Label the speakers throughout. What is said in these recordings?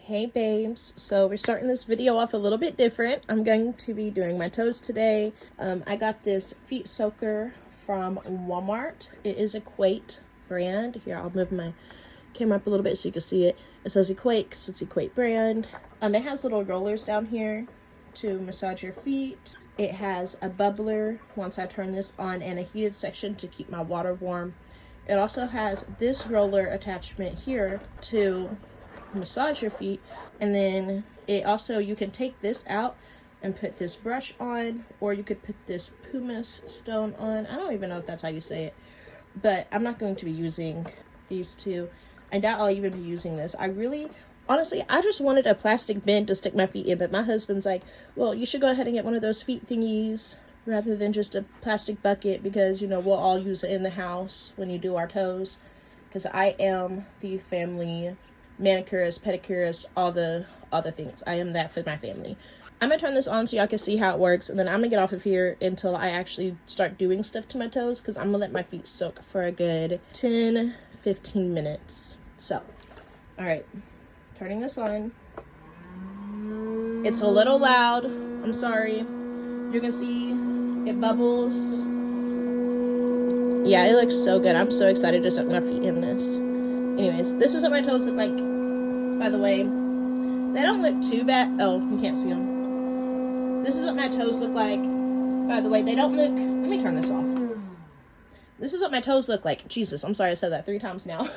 Speaker 1: Hey babes, so we're starting this video off a little bit different. I'm going to be doing my toes today. I got this feet soaker from Walmart. It is Equate brand. Here, I'll move my camera up a little bit so you can see it. It says Equate because it's Equate brand. It has little rollers down here to massage your feet. It has a bubbler once I turn this on and a heated section to keep my water warm. It also has this roller attachment here to massage your feet, and then it also, you can take this out and put this brush on, or you could put this pumice stone on. I don't even know if that's how you say it, but I'm not going to be using these two. I doubt I'll even be using this. Honestly, I just wanted a plastic bin to stick my feet in, but my husband's like, well, you should go ahead and get one of those feet thingies rather than just a plastic bucket, because, you know, we'll all use it in the house when you do our toes, because I am the family manicurist, pedicurist, all the things. I am that for my family. I'm gonna turn this on so y'all can see how it works, and then I'm gonna get off of here until I actually start doing stuff to my toes, because I'm gonna let my feet soak for a good 10-15 minutes. So, all right, turning this on. It's a little loud, I'm sorry. You can see it bubbles. Yeah, it looks so good. I'm so excited to soak my feet in this. Anyways, this is what my toes look like, by the way. They don't look too bad. Oh, you can't see them. This is what my toes look like, by the way. They don't look... Let me turn this off. This is what my toes look like. Jesus, I'm sorry I said that 3 times now.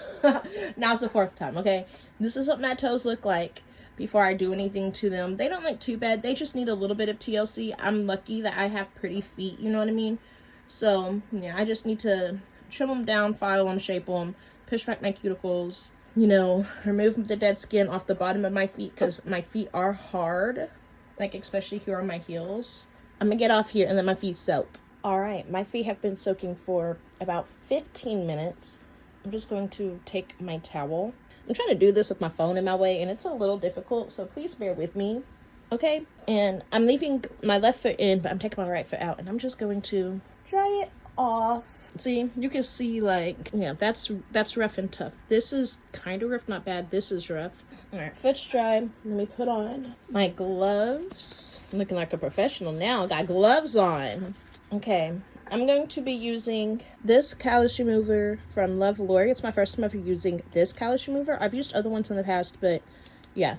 Speaker 1: Now it's the 4th time, okay? This is what my toes look like before I do anything to them. They don't look too bad. They just need a little bit of TLC. I'm lucky that I have pretty feet, you know what I mean? So, yeah, I just need to trim them down, file them, shape them, push back my cuticles, you know, remove the dead skin off the bottom of my feet, because my feet are hard, like especially here on my heels. I'm gonna get off here and let my feet soak. All right, my feet have been soaking for about 15 minutes. I'm just going to take my towel. I'm trying to do this with my phone in my way, and it's a little difficult, so please bear with me, okay? And I'm leaving my left foot in, but I'm taking my right foot out, and I'm just going to dry it off. See, you can see, like, yeah, that's rough and tough. This is kind of rough, not bad. This is rough. All right, foot's dry. Let me put on my gloves. I'm looking like a professional now. I got gloves on. Okay, I'm going to be using this callus remover from Love Lori. It's my first time ever using this callus remover. I've used other ones in the past, but yeah.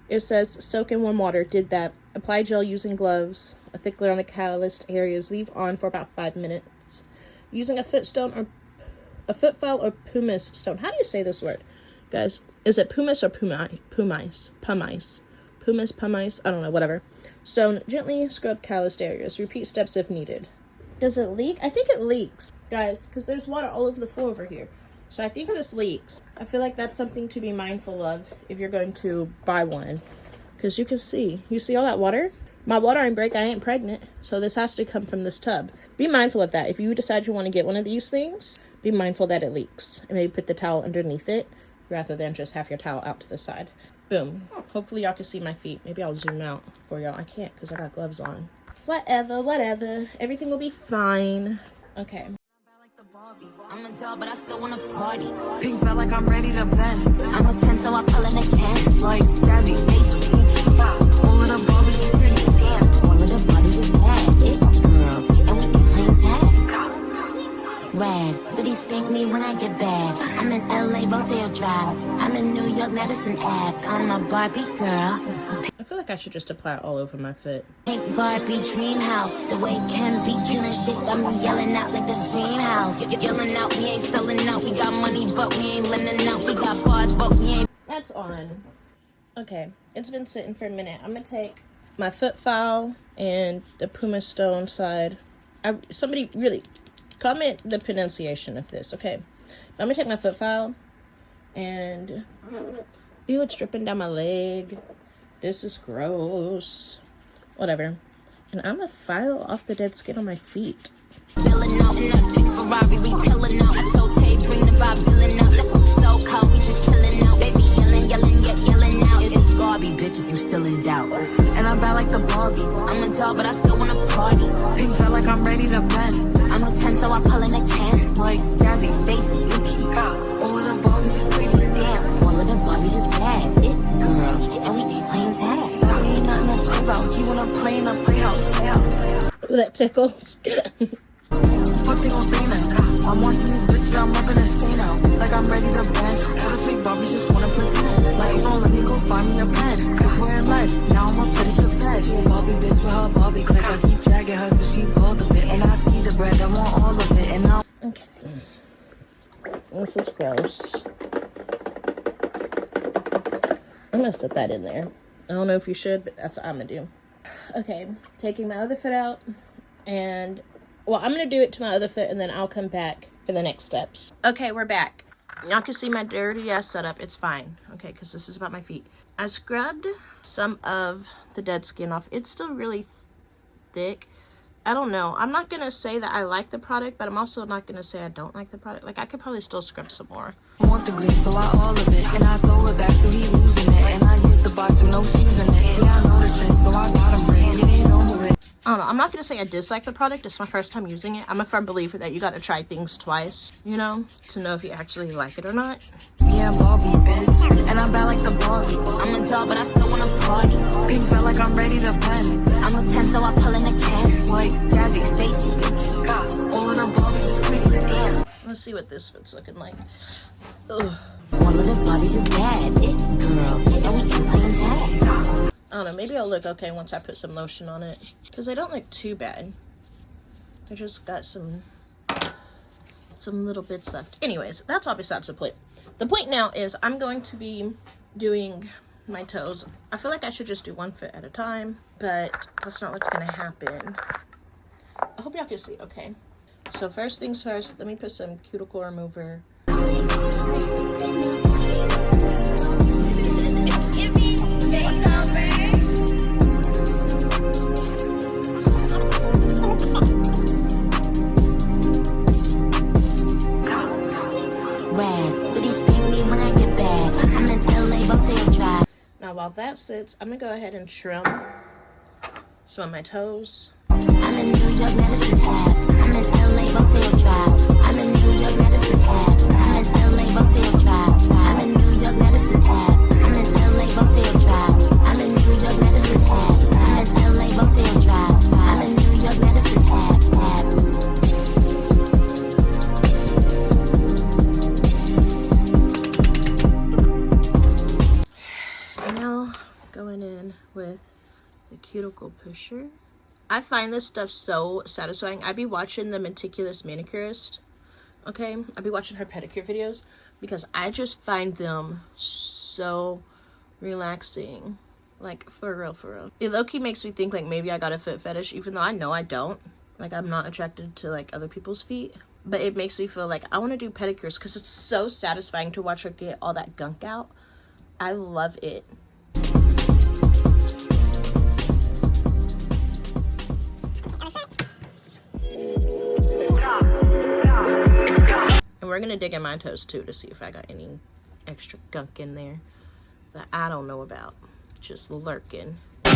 Speaker 1: It says soak in warm water. Did that. Apply gel using gloves. A thick layer on the calloused areas. Leave on for about 5 minutes. Using a footstone or a footfall or pumice stone. How do you say this word, guys? Is it pumice or pumice? Pumice. I don't know, whatever. Stone, gently scrub calloused areas. Repeat steps if needed. Does it leak? I think it leaks, guys, because there's water all over the floor over here. So I think this leaks. I feel like that's something to be mindful of if you're going to buy one. Because you see all that water? My water ain't break, I ain't pregnant, so this has to come from this tub. Be mindful of that. If you decide you want to get one of these things, be mindful that it leaks. And maybe put the towel underneath it, rather than just have your towel out to the side. Boom. Hopefully y'all can see my feet. Maybe I'll zoom out for y'all. I can't because I got gloves on. Whatever. Everything will be fine. Okay.
Speaker 2: I'm a dog, but I still wanna party. Pink felt like I'm ready to bend. I'm a 10, so I pull in a 10. Like Jazzy, Stacy, all of the Barbies is pretty. Damn, all of the Barbies is bad. It girls, and we can play tag. Red, but he spank me when I get bad. I'm in LA, Rodeo Drive. I'm in New York, Madison Ave. I'm a Barbie girl.
Speaker 1: I feel like I should just apply it all over my foot.
Speaker 2: Pink Barbie dream house. The way Ken be killing shit, got me yelling out like the scream house. Yelling out, we ain't selling out. We got money, but we ain't lending out. We got bars, but we ain't.
Speaker 1: That's on. Okay, it's been sitting for a minute. I'm gonna take my foot file and the pumice stone side. Somebody really comment the pronunciation of this, okay? I'm gonna take my foot file and ew, it's dripping down my leg. This is gross. Whatever. And I'm gonna file off the dead skin on my feet.
Speaker 2: Filling out in that big Ferrari, we pillin' out. I told Tay, bring the vibe, filling out. So cold, we just chillin' out. Baby, yelling out. It's Barbie, bitch, if you still in doubt. And I'm bad like the Barbie. I'm a dog, but I still wanna party. Pink felt like I'm ready to bend. I'm a 10, so I pull in a 10. Like Jazzy, Stacy, Yuki. All of the Barbies is pretty. Damn, all of the Barbies is bad. It girl.
Speaker 1: that tickles.
Speaker 2: What they gon' say now? I'm watching these bitches, I'm up in a stay now. Like I'm ready to bend. All the fake Barbies just wanna pretend. Like, oh, let me go find me a pen. Look where it led. Now I'm up ready to bed. She a Barbie bitch with her Barbie clip. I keep dragging her so she bald a bit. And I see the bread, I want all of it. And now.
Speaker 1: Okay. This is gross. I'm gonna set that in there. I don't know if you should, but that's what I'm gonna do. Okay, taking my other foot out, and well, I'm gonna do it to my other foot, and then I'll come back for the next steps. Okay, we're back. Y'all can see my dirty ass setup. It's fine, okay, because this is about my feet. I scrubbed some of the dead skin off. It's still really thick. I don't know. I'm not gonna say that I like the product, but I'm also not gonna say I don't like the product. Like, I could probably still scrub some more.
Speaker 2: I want the green, so I all of it, and I throw it back so he losing it, and I use the box with no shoes in it. Yeah, I know the trick, so I got him break. It ain't over it.
Speaker 1: I don't know. I'm not gonna say I dislike the product. It's my first time using it. I'm a firm believer that you gotta try things twice, you know, to know if you actually like it or not.
Speaker 2: Yeah, Barbie, bitch. And I'm bad like the Barbie. I'm a dog, but I still wanna party. Pink felt like I'm ready to bend. I'm a 10, so I pull in a can. Like Jazzy, Stacy. All of the Barbies is pretty. Damn.
Speaker 1: Let's see what this fit's looking like. Ugh.
Speaker 2: One of the Barbies is bad. It girls, and we can play tag.
Speaker 1: I don't know. Maybe I'll look okay once I put some lotion on it, because they don't look too bad. They just got some little bits left. Anyways, that's all besides the point. The point now is I'm going to be doing my toes. I feel like I should just do one foot at a time, but that's not what's gonna happen. I hope y'all can see okay. So first things first, let me put some cuticle remover. Now while that sits, I'm gonna go ahead and trim some of my toes.
Speaker 2: I'm in New York Medicine Hat. I'm in LA Buckdale Drive. I'm in New York Medicine Hat. I'm in LA Buckdale Drive. I'm in New York Medicine Hat. I'm in LA Buckdale Drive. I'm in New York Medicine Hat. I'm in LA Buckdale Drive. I'm in New York Medicine Hat.
Speaker 1: Going in with the cuticle pusher. I find this stuff so satisfying. I be watching the Meticulous Manicurist, okay? I be watching her pedicure videos because I just find them so relaxing. Like, for real, for real. It low-key makes me think like maybe I got a foot fetish, even though I know I don't. Like, I'm not attracted to like other people's feet, but it makes me feel like I want to do pedicures because it's so satisfying to watch her get all that gunk out. I love it. And we're gonna dig in my toes too to see if I got any extra gunk in there that I don't know about, just lurking.
Speaker 2: She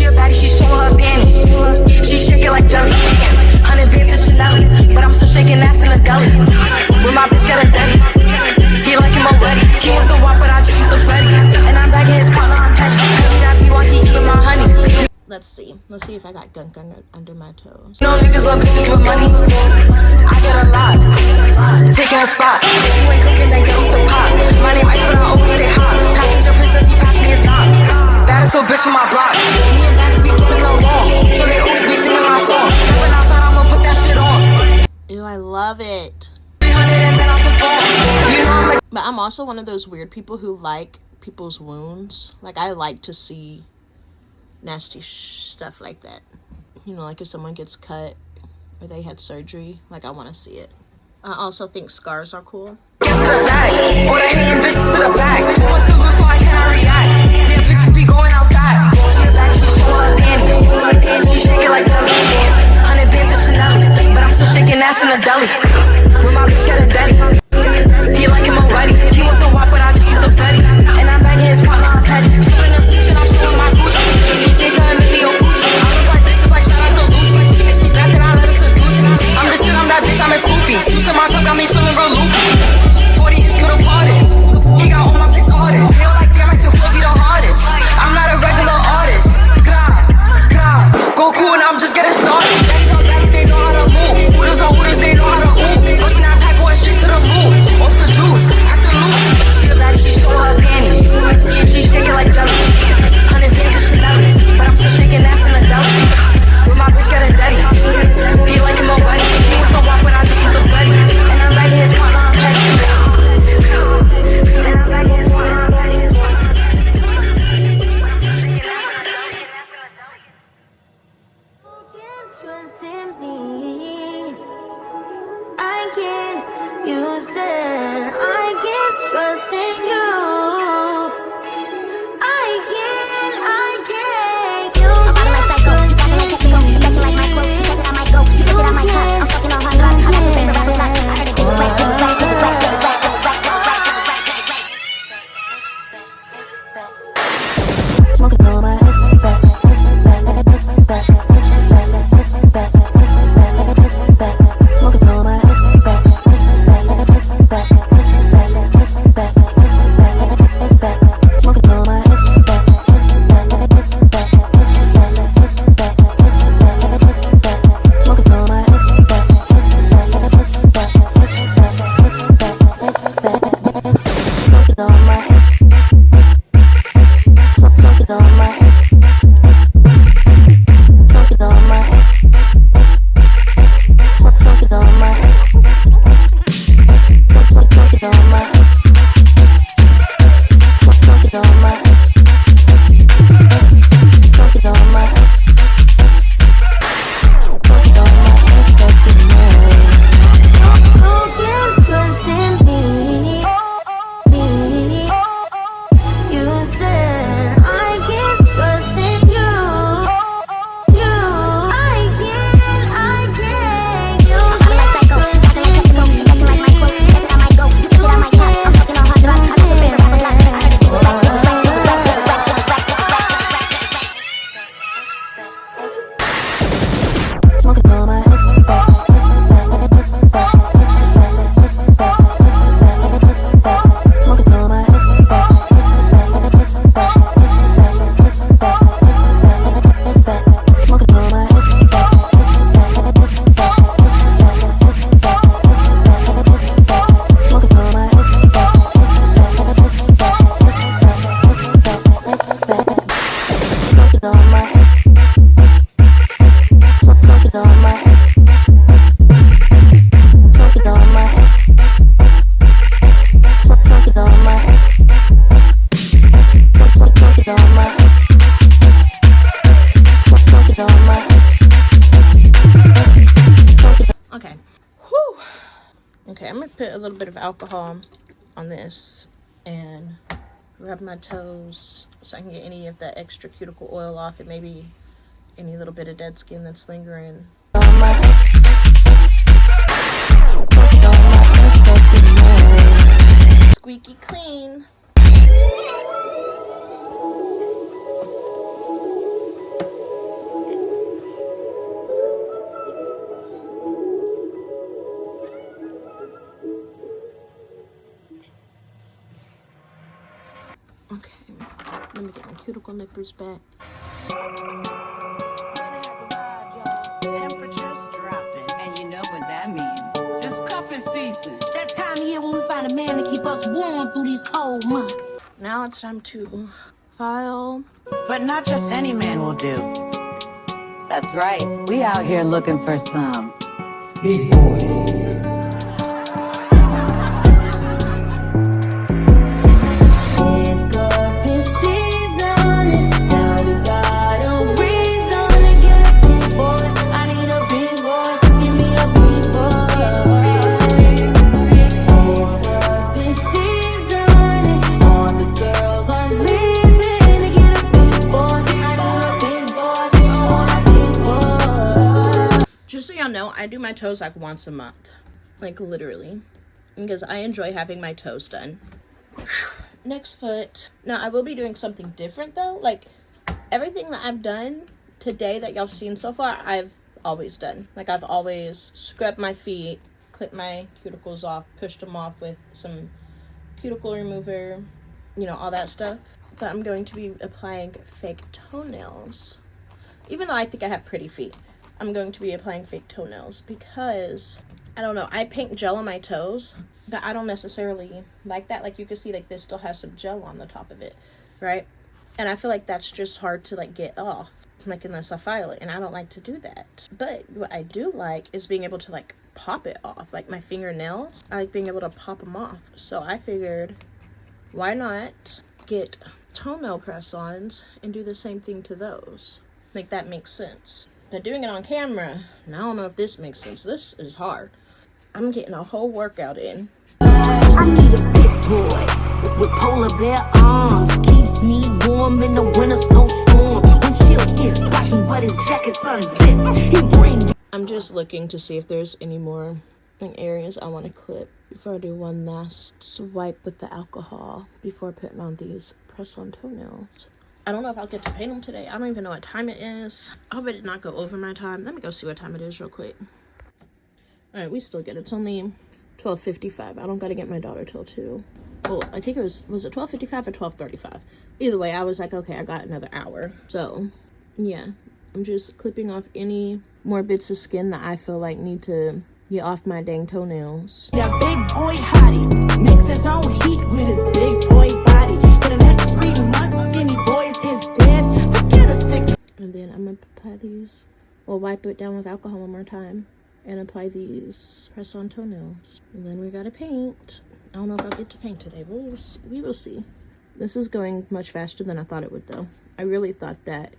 Speaker 2: a baddie, she showing her panty. She shaking like jelly. 100 bands of Chanel, but I'm still shaking ass in the deli. With my bitch got a daddy. He like him already. He want the walk, but I just want the Freddy. And I'm back in his partner, I'm petty. That be why he eating my honey.
Speaker 1: Let's see if I got gunk under my toes.
Speaker 2: No niggas love bitches with money. I get a lot. Taking a spot. If you ain't cooking, then get off the pot. My name Ice, but I always stay hot. Passenger princess, he passed me his knob. Baddest little bitch from my block. Me and Max be getting along, so they always be singing my song. Stepping outside, I'ma put that shit on.
Speaker 1: Ew, I love it.
Speaker 2: 300 and then I perform. You know I'm like.
Speaker 1: But I'm also one of those weird people who like people's wounds. Like, I like to see nasty stuff like that. You know, like if someone gets cut or they had surgery, like I want to see it. I also think scars are cool.
Speaker 2: Get to the bag, or the hating bitches to the back. Too much to lose, so I cannot react. Damn bitches be going outside. She a back, she showing her panty. She shaking like jelly. 100 bands of Chanel, but I'm still shaking ass in the deli. With my bitch got a daddy. He like him already. He want the walk, but I just want the Freddy. And I'm back in his partner, I'm petty. Feeling this shit, I'm showing my Gucci. PJ's telling me Leo Gucci. I look like bitches like shout out to Lucy. If she back, then I let her seduce me. I'm the shit, I'm that bitch, I'm a spoopy. Juice in my cup got me feeling real loopy. 40-inch middle trust in you. I can't. You I'm like psycho. You got me like technical. You bet you like micro. You said that I might go. You said I might cut. I'm fucking on hard rock. I got your favorite rapper luck. I heard it give it wet, give it wet, give it wet, give it wet, give it wet, give it wet, give it wet. Smoking on my back. Smoking on my back.
Speaker 1: Okay, I'm gonna put a little bit of alcohol on this and rub my toes so I can get any of that extra cuticle oil off and maybe any little bit of dead skin that's lingering. Squeaky clean. Okay, let me get my cuticle nippers back.
Speaker 3: Temperatures dropping, and you know what that means. It's cuffing season.
Speaker 2: That time of year when we find a man to keep us warm through these cold months.
Speaker 1: Now it's time to file.
Speaker 3: But not just any man will do.
Speaker 4: That's right. We out here looking for some
Speaker 5: big boys.
Speaker 1: Just so y'all know, I do my toes like once a month. Like literally. Because I enjoy having my toes done. Next foot. Now I will be doing something different though. Like everything that I've done today that y'all seen so far, I've always done. Like I've always scrubbed my feet, clipped my cuticles off, pushed them off with some cuticle remover, you know, all that stuff. But I'm going to be applying fake toenails. Even though I think I have pretty feet, I'm going to be applying fake toenails because, I don't know, I paint gel on my toes, but I don't necessarily like that. Like you can see, like this still has some gel on the top of it, right? And I feel like that's just hard to like get off, like unless I file it, and I don't like to do that. But what I do like is being able to like pop it off, like my fingernails. I like being able to pop them off. So I figured, why not get toenail press-ons and do the same thing to those? Like that makes sense. But doing it on camera, and I don't know if this makes sense. This is hard. I'm getting a whole workout in.
Speaker 2: I need a big boy with polar bear arms. Keeps me warm in the winter snowstorm. When chill gets spiky, but his jacket's unzipped. He bring.
Speaker 1: I'm just looking to see if there's any more areas I want to clip before I do one last swipe with the alcohol before putting on these press-on toenails. I don't know if I'll get to paint them today. I don't even know what time it is. I hope I did not go over my time. Let me go see what time it is real quick. All right, we still good. It's only 12:55. I don't got to get my daughter till 2. Well, I think it was it 12:55 or 12:35? Either way, I was like, okay, I got another hour. So, yeah, I'm just clipping off any more bits of skin that I feel like need to get off my dang toenails.
Speaker 2: That big boy hottie makes his own heat with his big boy body. For the next 3 months, skinny boys is dead. Forget a sick.
Speaker 1: And then I'm gonna apply these, or wipe it down with alcohol one more time, and apply these press-on toenails. And then we gotta paint. I don't know if I'll get to paint today, but we will see. This is going much faster than I thought it would, though. I really thought that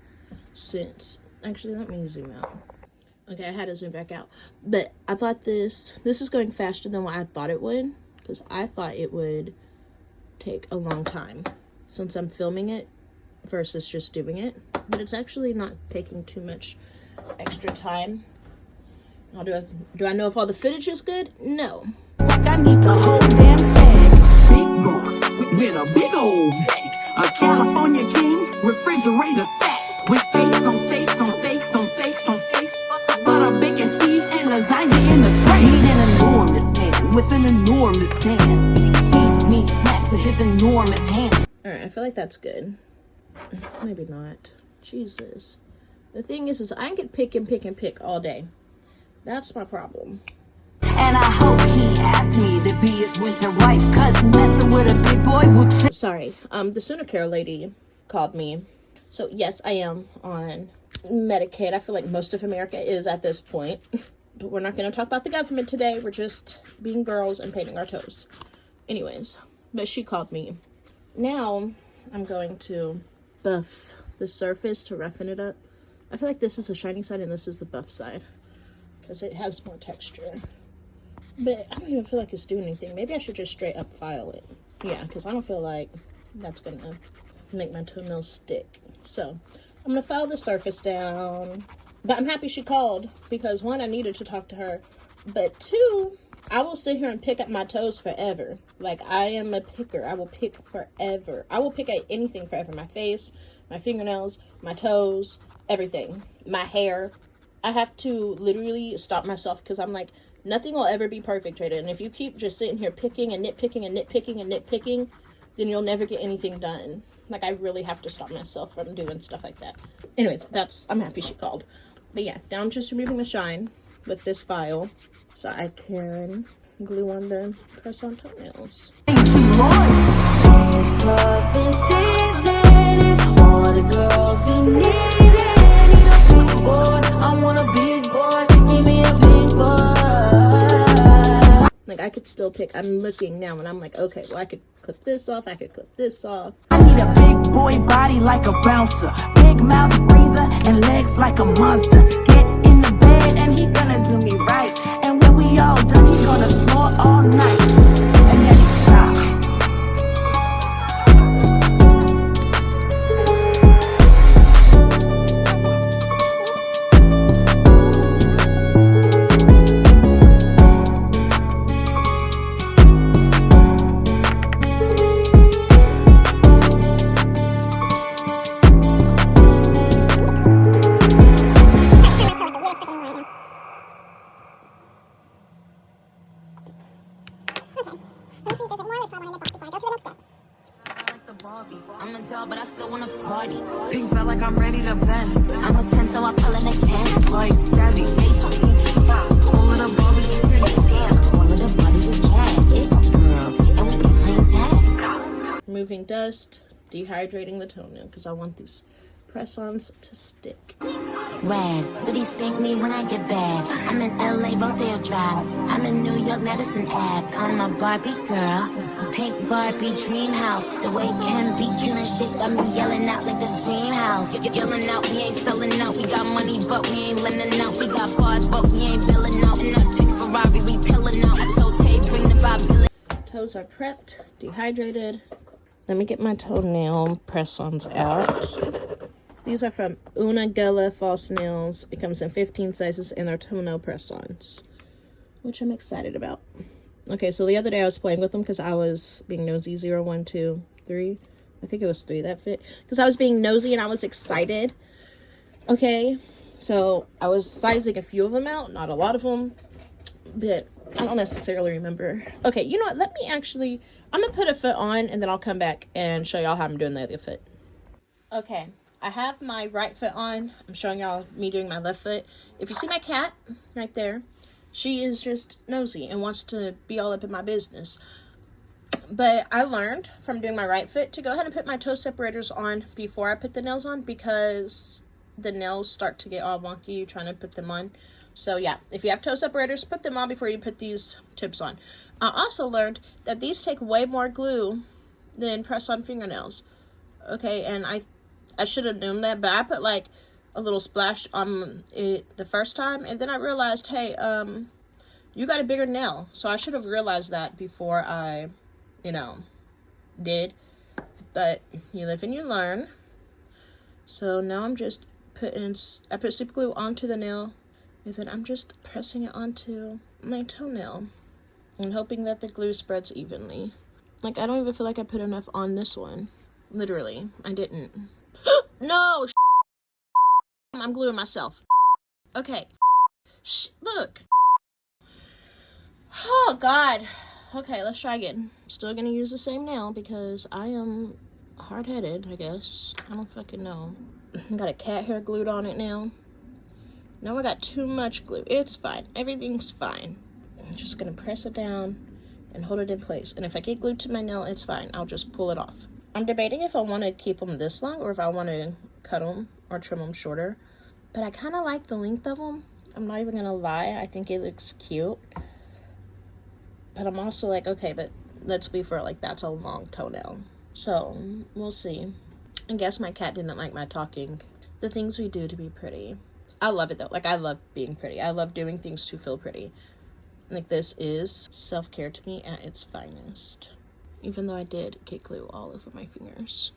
Speaker 1: since... Actually, let me zoom out. Okay, I had to zoom back out. But I thought this is going faster than what I thought it would, because I thought it would take a long time since I'm filming it versus just doing it. But it's actually not taking too much extra time. Do I know if all the footage is good? No.
Speaker 2: I need the whole damn bag. Big boy with a big old bag. A California king, refrigerator stack. With steaks on steaks on steaks on steaks on steaks. Butter, bacon, cheese, and lasagna in the tray. Need an enormous man with an enormous hand. Feeds me snacks with his enormous hands.
Speaker 1: Alright, I feel like that's good. Maybe not. Jesus. The thing is I can pick and pick and pick all day. That's my problem.
Speaker 2: And I hope he asks me to be his winter wife, cause messing with a big boy will
Speaker 1: Sorry, the Sooner Care lady called me. So yes, I am on Medicaid. I feel like most of America is at this point. But we're not going to talk about the government today. We're just being girls and painting our toes. Anyways, but she called me. Now, I'm going to buff the surface to roughen it up. I feel like this is the shiny side and this is the buff side, because it has more texture. But I don't even feel like it's doing anything. Maybe I should just straight up file it. Yeah, because I don't feel like that's going to make my toenails stick. So, I'm going to file the surface down. But I'm happy she called, because 1, I needed to talk to her. But 2, I will sit here and pick at my toes forever. Like, I am a picker. I will pick forever. I will pick at anything forever. My face, my fingernails, my toes, everything. My hair. I have to literally stop myself, because I'm like, nothing will ever be perfect, Trina. And if you keep just sitting here picking and nitpicking and nitpicking and nitpicking, then you'll never get anything done. Like, I really have to stop myself from doing stuff like that. Anyways, I'm happy she called. But yeah, now I'm just removing the shine with this file so I can glue on the press-on toenails.
Speaker 2: All the girls be needing a big boy. I want a big boy. Give me a big boy.
Speaker 1: Like, I could still pick. I'm looking now and I'm like, okay, well, I could clip this off. I could clip this off.
Speaker 2: I need a big boy body like a bouncer. Big mouth breather and legs like a monster. Get in the bed and he gonna do me right. And when we all done, he gonna snore all night. And then he stops.
Speaker 3: I'm a dog, but I still wanna party. Pink felt like I'm ready to bend. I'm a 10, so I pull in a 10. Like, Daddy, face on me. All of the bodies is pretty. Damn, all of the bodies is cat. It girls, and we can play tag.
Speaker 1: Removing dust, dehydrating the toenail, because I want these press-ons to stick.
Speaker 2: Red, but he spank me when I get bad. I'm in LA, Rodeo Drive. I'm in New York, Madison Ave. I'm a Barbie girl, pink Barbie dream house. The way Ken be killing shit got me yelling out like the scream house. Yelling out, we ain't selling out. We got money, but we ain't lending out. We got bars, but we ain't billing out. In that pink Ferrari, we pillin' out. I told Tay, bring the vibe.
Speaker 1: Toes are prepped, dehydrated. Let me get my toenail press-ons out. These are from Una Gella False Nails. It comes in 15 sizes and they're toenail press-ons, which I'm excited about. Okay, so the other day I was playing with them because I was being nosy. 0, 1, 2, 3. I think it was 3 that fit. Because I was being nosy and I was excited. Okay, so I was sizing a few of them out, not a lot of them, but I don't necessarily remember. Okay, you know what? Let me actually, I'm going to put a foot on and then I'll come back and show y'all how I'm doing the other foot. Okay, I have my right foot on. I'm showing y'all me doing my left foot. If you see my cat right there, she is just nosy and wants to be all up in my business. But I learned from doing my right foot to go ahead and put my toe separators on before I put the nails on, because the nails start to get all wonky trying to put them on. So yeah, if you have toe separators, put them on before you put these tips on. I also learned that these take way more glue than press-on fingernails. Okay, and I should have known that, but I put like a little splash on it the first time, and then I realized, hey, you got a bigger nail. So I should have realized that before I, you know, did. But you live and you learn. So now I'm just I put super glue onto the nail, and then I'm just pressing it onto my toenail and hoping that the glue spreads evenly. Like, I don't even feel like I put enough on this one. Literally, I didn't. No! I'm gluing myself. Okay. Look. Oh, God. Okay, let's try again. Still gonna use the same nail because I am hard-headed, I guess. I don't fucking know. I got a cat hair glued on it now. Now I got too much glue. It's fine. Everything's fine. I'm just gonna press it down and hold it in place. And if I get glued to my nail, it's fine. I'll just pull it off. I'm debating if I want to keep them this long or if I want to cut them or trim them shorter. But I kind of like the length of them. I'm not even gonna lie. I think it looks cute. But I'm also like, okay, but let's be fair, like, that's a long toenail. So, we'll see. I guess my cat didn't like my talking. The things we do to be pretty. I love it, though. Like, I love being pretty. I love doing things to feel pretty. Like, this is self-care to me at its finest. Even though I did get glue all over my fingers.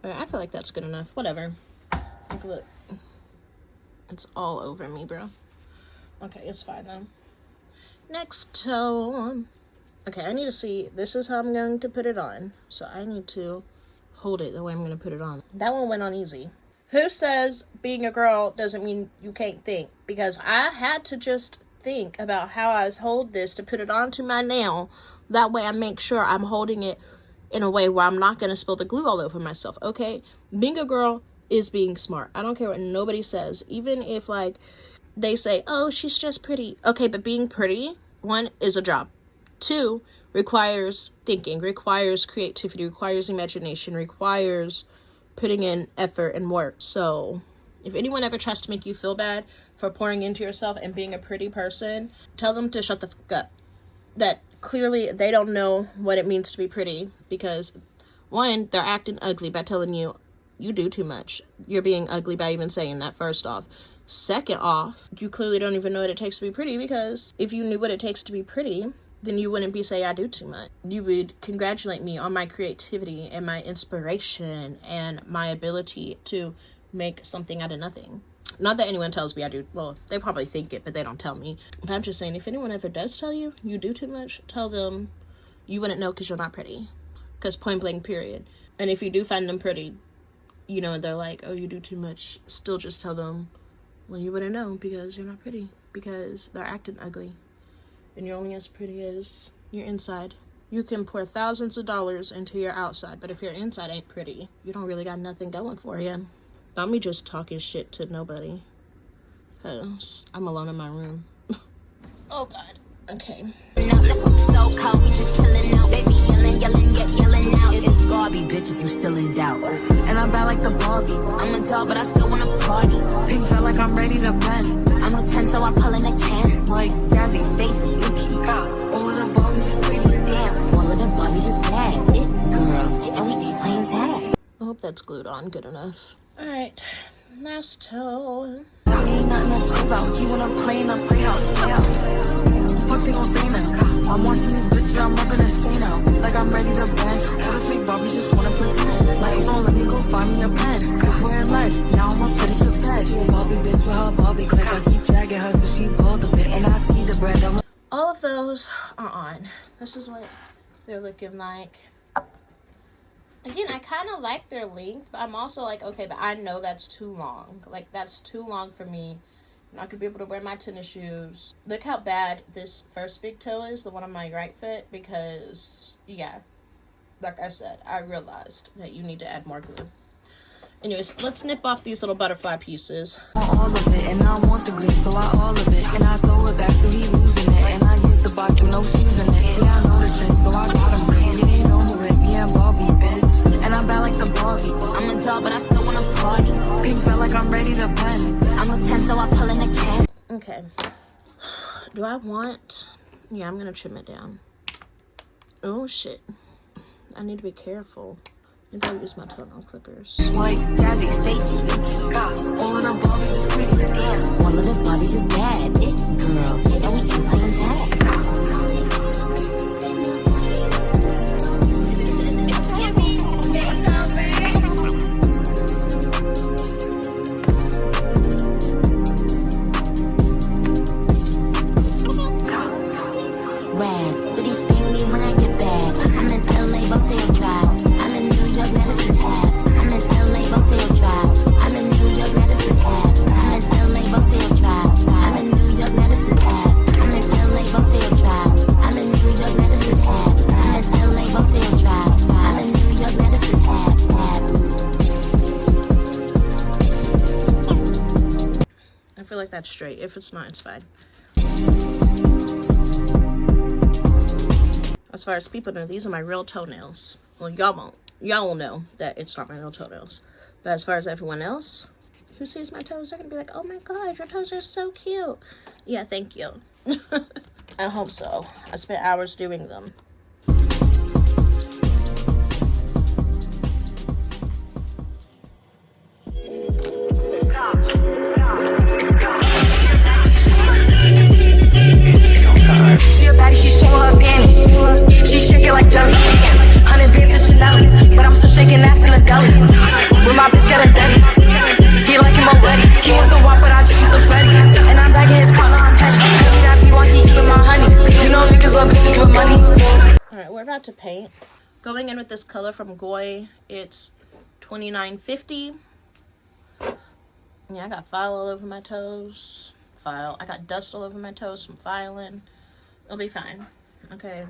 Speaker 1: But I feel like that's good enough. Whatever. Like, look. It's all over me, bro. Okay, it's fine, though. Next toe. Okay, I need to see. This is how I'm going to put it on. So I need to hold it the way I'm going to put it on. That one went on easy. Who says being a girl doesn't mean you can't think? Because I had to just think about how I hold this to put it onto my nail. That way I make sure I'm holding it in a way where I'm not going to spill the glue all over myself, okay? Being a girl is being smart. I don't care what nobody says. Even if, like, they say, oh, she's just pretty. Okay, but being pretty, 1, is a job. 2, requires thinking, requires creativity, requires imagination, requires putting in effort and work. So if anyone ever tries to make you feel bad for pouring into yourself and being a pretty person, tell them to shut the fuck up. That clearly they don't know what it means to be pretty, because 1, they're acting ugly by telling you you do too much. You're being ugly by even saying that, first off. Second off, you clearly don't even know what it takes to be pretty, because if you knew what it takes to be pretty, then you wouldn't be saying I do too much. You would congratulate me on my creativity and my inspiration and my ability to make something out of nothing. Not that anyone tells me I do. Well, they probably think it, but they don't tell me. But I'm just saying, if anyone ever does tell you you do too much, tell them you wouldn't know because you're not pretty. Because point blank, period. And if you do find them pretty, you know, they're like, oh, you do too much, still just tell them, well, you wouldn't know because you're not pretty. Because they're acting ugly. And you're only as pretty as your inside. You can pour thousands of dollars into your outside, but if your inside ain't pretty, you don't really got nothing going for you. Not me just talking shit to nobody, because I'm alone in my room. Oh, God. Okay.
Speaker 2: So cold, we just chillin' out. Baby yelling out. It's Barbie, bitch, if you still in doubt. And I'm bad like the Barbie. I'm a doll, but I still wanna party. Pink felt like I'm ready to bend. I'm a 10, so I pull in a 10. Like Gabby, Stacy, Yuki. All of the Barbies is pretty. Damn. All of the Barbies is bad. It girls, and we ain't playing tag.
Speaker 1: I hope that's glued on good enough. Alright, Nice toe.
Speaker 3: Ain't nothing to play about. You wanna play in the playhouse? What they gon' say now? I'm watching these bitches, I'm not gonna stay now. Like I'm ready to bang. All the fake Barbies just wanna pretend. Like you gon' let me go find me a pen. Where like now I'ma put it to bed. She a Barbie bitch with her Barbie click. I keep dragging her so she bald a bit, and I see the bread.
Speaker 1: All of those are on. This is what they're looking like. Again, I kind of like their length, but I'm also like, okay, but I know that's too long. Like, that's too long for me. I'm not going to be able to wear my tennis shoes. Look how bad this first big toe is, the one on my right foot, because, yeah, like I said, I realized that you need to add more glue. Anyways, let's nip off these little butterfly pieces.
Speaker 3: All of it, and I want the green, so I all of it. And I throw it back, so he losing it. And I get the box with no shoes in it. Yeah, I know the trend, so I got him ring. It ain't over it, yeah, Barbie, bitch. And I'm bad like the Barbie.
Speaker 2: I'm a dog, but I still wanna party.
Speaker 3: Pink felt like I'm ready to bend.
Speaker 2: I'm a 10, so I pull in a 10.
Speaker 1: Okay. Do I want... Yeah, I'm going to trim it down. Oh, shit. I need to be careful. Maybe I'll use my toenail clippers.
Speaker 3: White, Jazzy, Stacy, all of the Barbies is pretty.
Speaker 2: One of the Barbies is bad. It girls, and we ain't playing tag. Rad, but he's paying me when I get back. I'm in LA, Buckdale Drive. I'm in New York, Medicine Ave. I'm in LA, Buckdale Drive. I'm in New York, Medicine Ave. I'm in LA, Buckdale Drive. I'm in New York, Medicine Ave. I'm in LA, Buckdale Drive. I'm in New York, Medicine Ave. I'm in LA, Buckdale Drive. I'm in New York, Medicine Ave.
Speaker 1: I feel like that's straight. If it's not, it's fine. As far as people know, these are my real toenails. Well, y'all won't. Y'all will know that it's not my real toenails. But as far as everyone else who sees my toes, they're going to be like, oh my god, your toes are so cute. Yeah, thank you. I hope so. I spent hours doing them.
Speaker 3: She a baddie, she showing her panties. She shaking like jelly. 100 bands to Chanel, but I'm still shaking ass in the deli. When my bitch got a daddy, he like him already. He want the walk, but I just want the fetty. And I'm back in his partner, I'm petty. I need that be while he eating my honey. You know niggas love bitches with money.
Speaker 1: Alright, we're about to paint. Going in with this color from Goy, it's $29.50. Yeah, I got file all over my toes. I got dust all over my toes from filing. It'll be fine. Okay.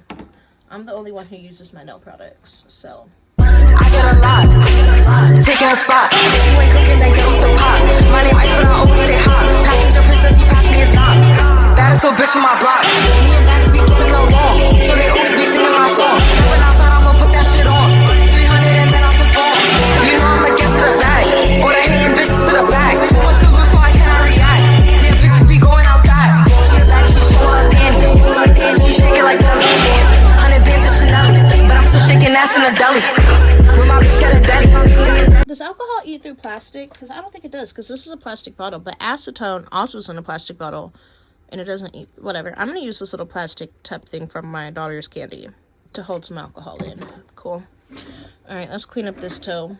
Speaker 1: I'm the only one who uses my nail products, so.
Speaker 3: I get a lot, taking a spot. If you ain't cooking, then get off the pot. My name Ice, but I always stay hot. Passenger princess, he passed me his knock. Baddest little bitch from my block. Me and Baddest be getting along, so they always be singing my song. Stepping outside, I'ma put that shit on. 300 and then I'll perform. You know I'ma get to the bag, or the hating bitches to the back. Too much to lose, so I cannot react. Damn bitches be going outside. She a baddie, she showing her panties. She shaking like jelly. 100 bands to Chanel, but I'm still shaking ass in the deli.
Speaker 1: Does alcohol eat through plastic? Because I don't think it does, because this is a plastic bottle, but acetone also is in a plastic bottle, and it doesn't eat, whatever. I'm going to use this little plastic tub thing from my daughter's candy to hold some alcohol in. Cool. Alright, let's clean up this toe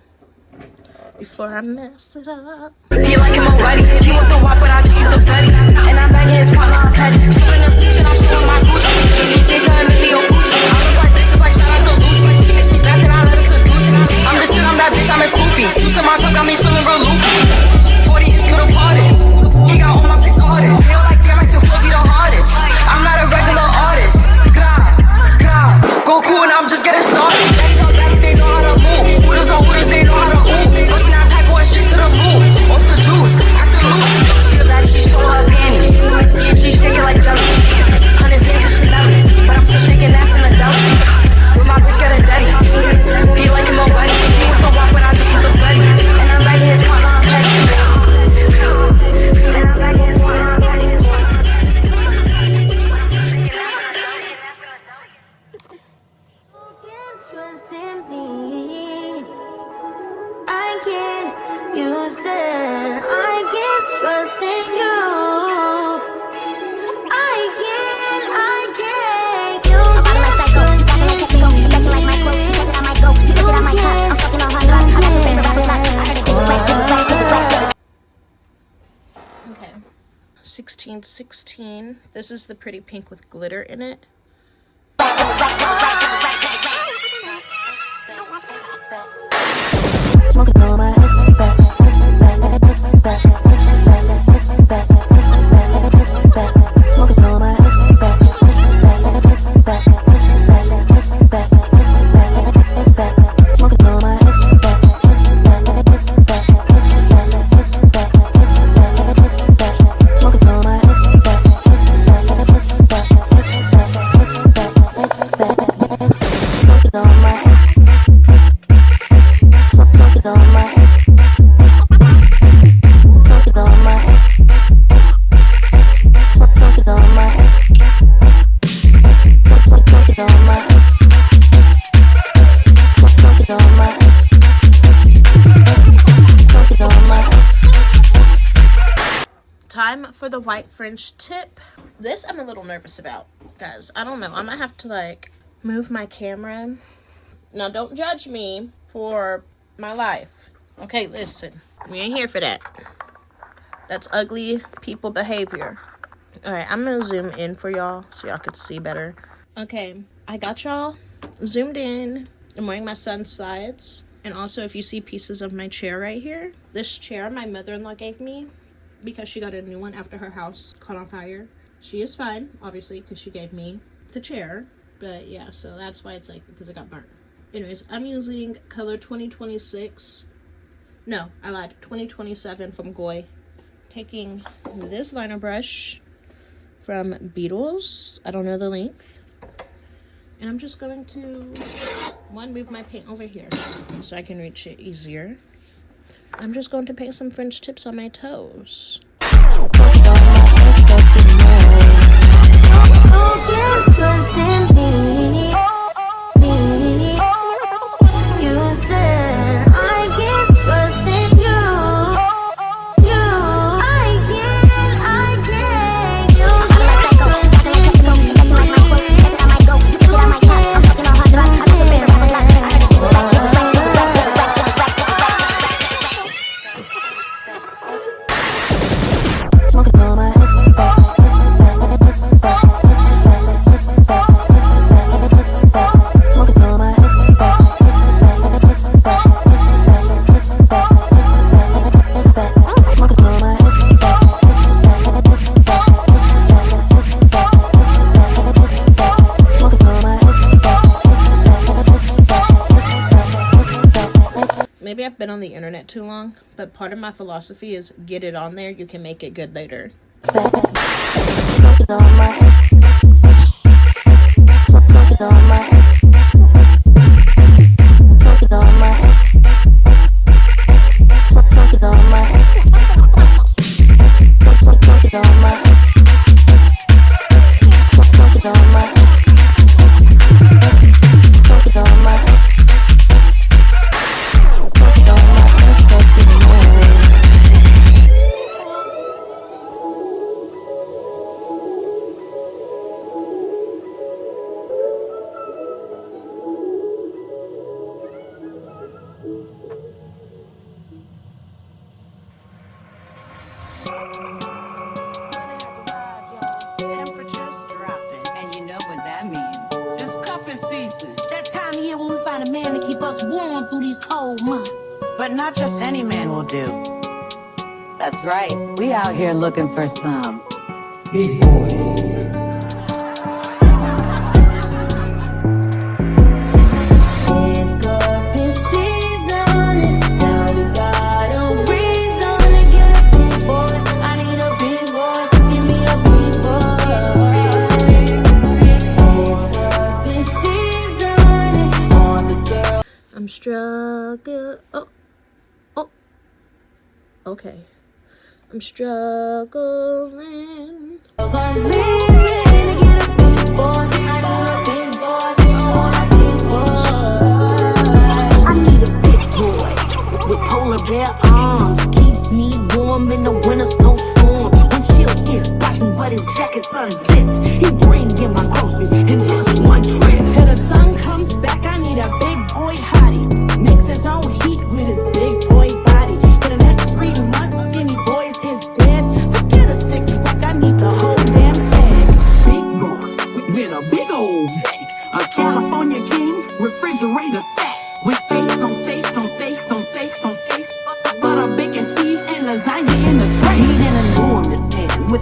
Speaker 1: before I mess it up.
Speaker 3: He like him already. He want the walk, but I just want the fetty. And I'm back in his partner, I'm petty. Feeling this shit, I'm showing my Gucci. PJ's telling me Leo Gucci. I look like bitches like shout out to Lucy. If she back, then I let her seduce me. I'm the shit, I'm that bitch, I'm a spoopy. Juice in my cup got me feeling real loopy. 40-inch could have parted. He got all my pics ordered. Feel like damn, I still feel be the hardest. I'm not a regular artist. Gra. Go cool and I'm just getting started. Baddies on baddies, they know how to move. Hooters on hooters, they know how to ooh. Bustin' that pack, going straight to the moon. Off the juice, acting loose. She a baddie, she showing her panties. She shaking like jelly. 100 bands to Chanel, but I'm still shaking ass in the deli. With my bitch got a daddy. He like him already. He want the walk, but I just want the fetty. And I'm back in his partner, I'm petty. And I'm back in his partner, I'm petty.
Speaker 2: Trust in me. I can't. You said
Speaker 1: 1516. This is the pretty pink with glitter in it.
Speaker 3: Smoking on my smoking on my smoking on my
Speaker 1: Time for the white French tip. This I'm a little nervous about, guys. I don't know. I might have to like move my camera. Now don't judge me for my life. Okay, listen. We ain't here for that. That's ugly people behavior. Alright, I'm gonna zoom in for y'all so y'all can see better. Okay, I got y'all zoomed in. I'm wearing my sun slides. And also if you see pieces of my chair right here. This chair my mother-in-law gave me because she got a new one after her house caught on fire. She is fine, obviously, because she gave me the chair. But yeah, so that's why it's like, because it got burnt. Anyways, I'm using color 2026. No, I lied. 2027 from Goy. Taking this liner brush from Beetles. I don't know the length. And I'm just going to, move my paint over here so I can reach it easier. I'm just going to paint some French tips on my toes. Maybe I've been on the internet too long, but part of my philosophy is get it on there, you can make it good later.
Speaker 6: Temperatures dropping.
Speaker 4: And you know what that means.
Speaker 6: It's cuffing season.
Speaker 2: That time of year when we find a man to keep us warm through these cold months.
Speaker 6: But not just any man will do.
Speaker 4: That's right. We out here looking for some
Speaker 5: big boys.
Speaker 1: I'm struggling. Oh. Okay. I'm struggling.
Speaker 2: I need a big boy with polar bear arms. Keeps me warm in the winter snowstorm. When chill gets biting, but his jacket's unzipped. He bring in my groceries in just one trip. Till the sun comes back, I need a big boy hottie. Mix his own heat with his big boy body. For the next 3 months, skinny boys is dead. Forget a six pack, I need the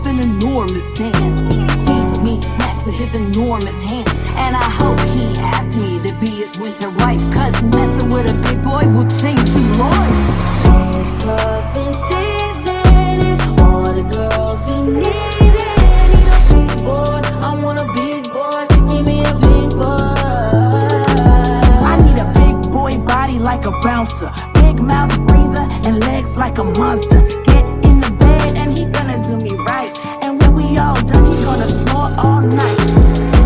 Speaker 2: with an enormous hand. Feeds me snacks with his enormous hands. And I hope he asks me to be his winter wife, cause messing with a big boy will change you, Lord. It's cuffing season, all the girls be needing. Need a big boy, I want a big boy, give me a big boy.
Speaker 6: I need a big boy body like a bouncer, big mouth breather and legs like a monster. Get in the bed and he gonna do me right, and when we all done he gonna snore all night,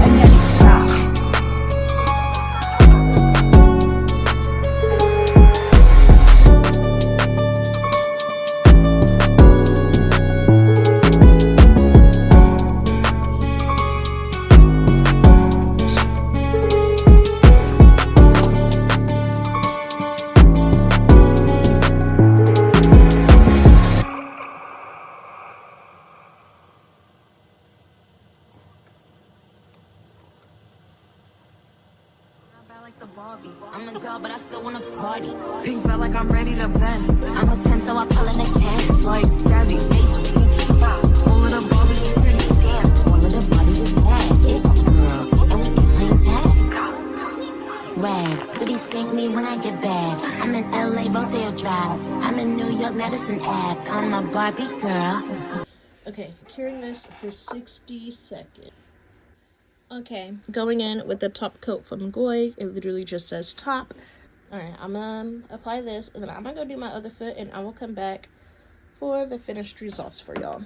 Speaker 6: and then he stops.
Speaker 2: Like the Barbie. I'm a doll, but I still wanna party. Pink felt like I'm ready to bend. I'm a 10, so I pull in a can. Like Jazzy, Stacy, all of the Barbies is pretty. Damn, all of the Barbies is bad. It's girls, and we ain't playing tag. Rag, but he spank me when I get bad. I'm in LA, Rodeo Drive. I'm in New York, Madison Ave. I'm a Barbie girl.
Speaker 1: Okay, curing this for 60 seconds. Okay, going in with the top coat from Goy. It literally just says top. Alright, I'm gonna apply this, and then I'm gonna go do my other foot, and I will come back for the finished results for y'all.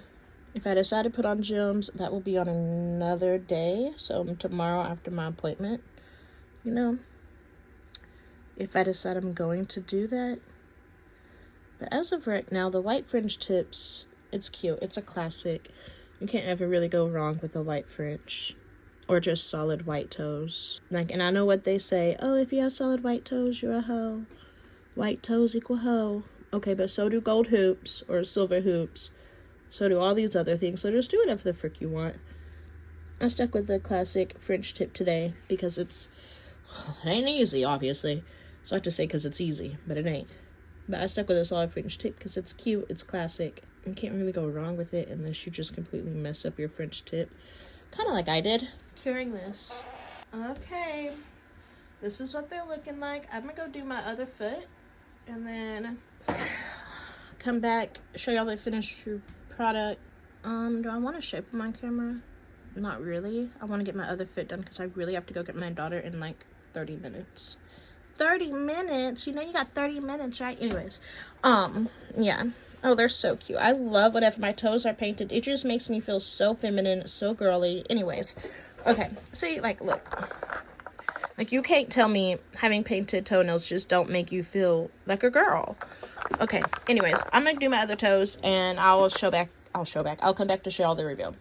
Speaker 1: If I decide to put on gems, that will be on another day. So tomorrow after my appointment, you know, if I decide I'm going to do that. But as of right now, the white fringe tips, it's cute. It's a classic. You can't ever really go wrong with a white fringe. Or just solid white toes. Like, and I know what they say. Oh, if you have solid white toes, you're a hoe. White toes equal hoe. Okay, but so do gold hoops or silver hoops. So do all these other things. So just do whatever the frick you want. I stuck with the classic French tip today because it ain't easy, obviously. So I have to say because it's easy, but it ain't. But I stuck with a solid French tip because it's cute, it's classic. You can't really go wrong with it unless you just completely mess up your French tip. Kind of like I did. Curing this. Okay, this is what they're looking like. I'm gonna go do my other foot and then come back, show y'all the finished product. Do I want to shape them on camera? Not really. I want to get my other foot done because I really have to go get my daughter in like 30 minutes. 30 minutes? You know you got 30 minutes, right? Anyways, yeah. Oh, they're so cute. I love whenever my toes are painted. It just makes me feel so feminine, so girly. Anyways, okay. See, like, look. Like, you can't tell me having painted toenails just don't make you feel like a girl. Okay, anyways, I'm gonna do my other toes, and I'll come back to show y'all the review.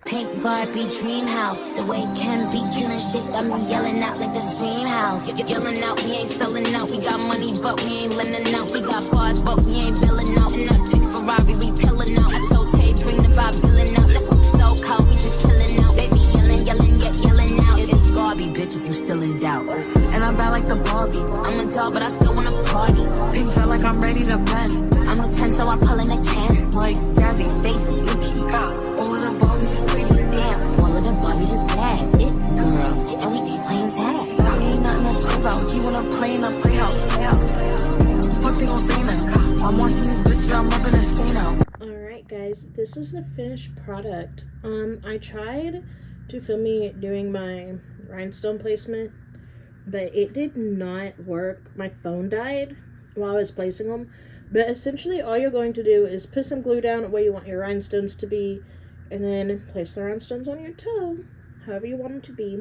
Speaker 2: Pink Barbie dream house. The way Ken be killing shit got me yelling out like the scream house. Yelling out, we ain't selling out. We got money, but we ain't lending out. We got bars, but we ain't billing out. In that pink Ferrari, we pillin' out. I told Tay, bring the vibe, billing out. So cold, we just chillin' out. Baby yelling, yelling out. It's Barbie, bitch, if you still in doubt. And I'm bad like the Barbie. I'm a doll, but I still wanna party. Pink felt like I'm ready to bend. I'm a 10, so I pull in a can. Like Jazzy, Stacy, Yuki. All of the Barbies is pretty. Damn, all of the Barbies is bad. It girls, and we ain't playing tag. We ain't nothing to play about. You wanna play in the playhouse? What they gon' say now? I'm watching this bitch, I'm up in a scene now.
Speaker 1: Alright guys, this is the finished product. I tried to film me doing my rhinestone placement, but it did not work. My phone died while I was placing them. But essentially all you're going to do is put some glue down where you want your rhinestones to be, and then place the rhinestones on your toe, however you want them to be.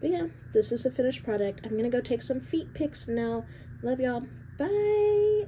Speaker 1: But yeah, this is the finished product. I'm gonna go take some feet pics now. Love y'all. Bye.